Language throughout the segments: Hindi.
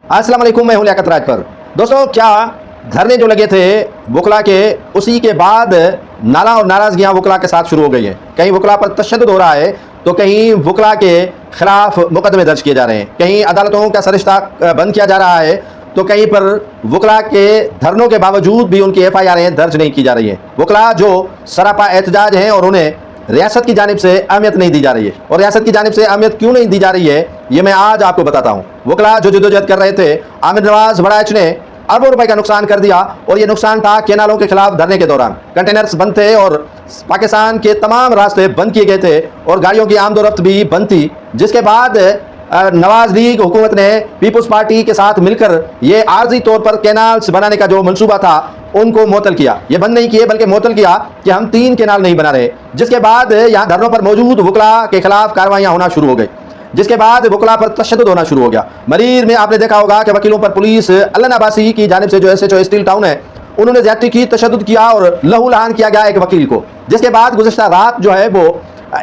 अस्सलाम वालेकुम, मैं हूं लियाकत राज पर। दोस्तों, क्या धरने जो लगे थे वकला के, उसी के बाद नाला और नाराज़गियाँ वकला के साथ शुरू हो गई हैं। कहीं वकला पर तशद्दुद हो रहा है तो कहीं वकला के खिलाफ मुकदमे दर्ज किए जा रहे हैं, कहीं अदालतों का सरिश्ता बंद किया जा रहा है, तो कहीं पर वकला के धरनों के बावजूद भी उनकी FIR दर्ज नहीं की जा रही है। वकला जो सरापा एहतजाज हैं और उन्हें रियासत की जानिब से अहमियत नहीं दी जा रही है। और रियासत की जानिब से अहमियत क्यों नहीं दी जा रही है, ये मैं आज आपको बताता हूँ। वकला जो जद्दोजहद कर रहे थे, आमिर नवाज बड़ाइच ने अरबों रुपए का नुकसान कर दिया, और ये नुकसान था केनालों के खिलाफ धरने के दौरान। कंटेनर्स बंद थे और पाकिस्तान के तमाम रास्ते बंद किए गए थे और गाड़ियों की आमदोरफ्त भी बंद थी, जिसके बाद नवाज लीग हुकूमत ने पीपुल्स पार्टी के साथ मिलकर ये आर्जी तौर पर कैनाल्स बनाने का जो मंसूबा था उनको मुअत्तल किया। ये बंद नहीं किए बल्कि मुअत्तल किया कि हम 3 कैनाल नहीं बना रहे। जिसके बाद यहाँ धरनों पर मौजूद वकला के खिलाफ कार्रवाइयाँ होना शुरू हो गई, जिसके बाद वकला पर तशद्दुद होना शुरू हो गया। मरीर में आपने देखा होगा कि वकीलों पर पुलिस अल्लाह नबासी की जानिब से जो SHO स्टील टाउन है, उन्होंने ज्यादती की, तशद्दुद किया और लहू लहान किया गया एक वकील को। जिसके बाद गुज़िश्ता रात जो है वो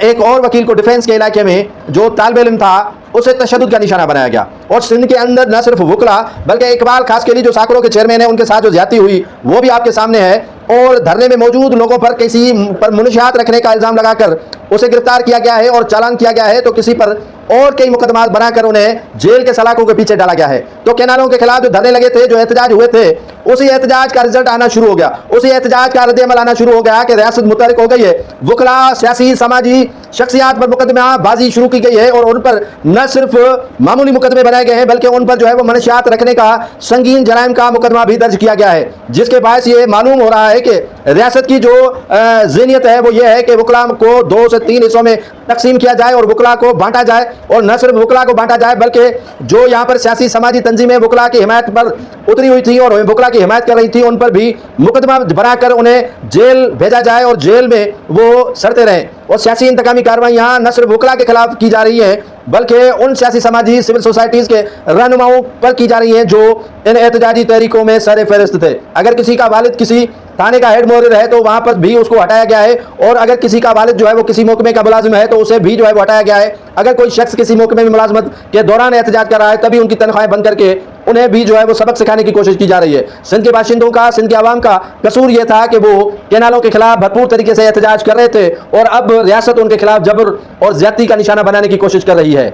एक और वकील को डिफेंस के इलाके में जो तालिब इल्म था उसे तशद्दुद का निशाना बनाया गया। और सिंध के अंदर न सिर्फ वकला बल्कि इकबाल खास के लिए जो साकरों के चेयरमैन है, उनके साथ जो ज्यादती हुई वो भी आपके सामने है। और धरने में मौजूद लोगों पर किसी पर मुनशियात रखने का इल्ज़ाम लगाकर उसे गिरफ्तार किया गया है और चालान किया गया है, तो किसी पर और कई मुकदमात बनाकर उन्हें जेल के सलाखों के पीछे डाला गया है। तो कैनालों के खिलाफ जो धरने लगे थे, जो एहतजाज हुए थे, उसी एहतजाज का रिजल्ट आना शुरू हो गया, उसी एहतजाज का रद्द-ए-अमल आना शुरू हो गया कि रियासत मुतहरिक हो गई है। वकला, सियासी समाजी शख्सियात पर मुकदमेबाजी शुरू की गई है और उन पर न सिर्फ मामूली मुकदमे बनाए गए हैं बल्कि उन पर जो है वो मनशियात रखने का संगीन जराइम का मुकदमा भी दर्ज किया गया है। जिसके बायस ये मालूम हो रहा है कि रियासत की जो ज़हनियत है वो ये है कि वकला को 2 से 3 हिस्सों में तकसीम किया जाए और वकला को बांटा जाए। और न सिर्फ वकला को बांटा जाए बल्कि जो यहाँ पर सियासी समाजी तंजीमें वकला की हिमायत पर उतरी हुई थी और वकला की हिमायत कर रही थी, उन पर भी मुकदमा बनाकर उन्हें जेल भेजा जाए और जेल में वो सड़ते रहें। और सियासी इंतकामी कार्रवाइयाँ न सिर्फ वकला के खिलाफ की जा रही है बल्कि उन सियासी समाजी सिविल सोसाइटीज़ के रहनुमाओं पर की जा रही हैं जो इन एहतजाजी तहरीकों में सर फहरिस्त थे। अगर किसी का वालिद किसी थाने का हेड मोहरिर है तो वहाँ पर भी उसको हटाया गया है, और अगर किसी का वालिद जो है वो किसी महकमे का मुलाजिम है तो उसे भी जो है वो हटाया गया है। अगर कोई शख्स किसी महकमे में मुलाजमत के दौरान एहतजाज कर रहा है तभी उनकी तनख्वाहें बंद करके उन्हें भी जो है वो सबक सिखाने की कोशिश की जा रही है। सिंध के बाशिंदों का, सिंध के अवाम का कसूर यह था कि वो कैनालों के खिलाफ भरपूर तरीके से एहतजाज कर रहे थे और अब रियासत उनके खिलाफ जबर और ज्यादती का निशाना बनाने की कोशिश कर रही है।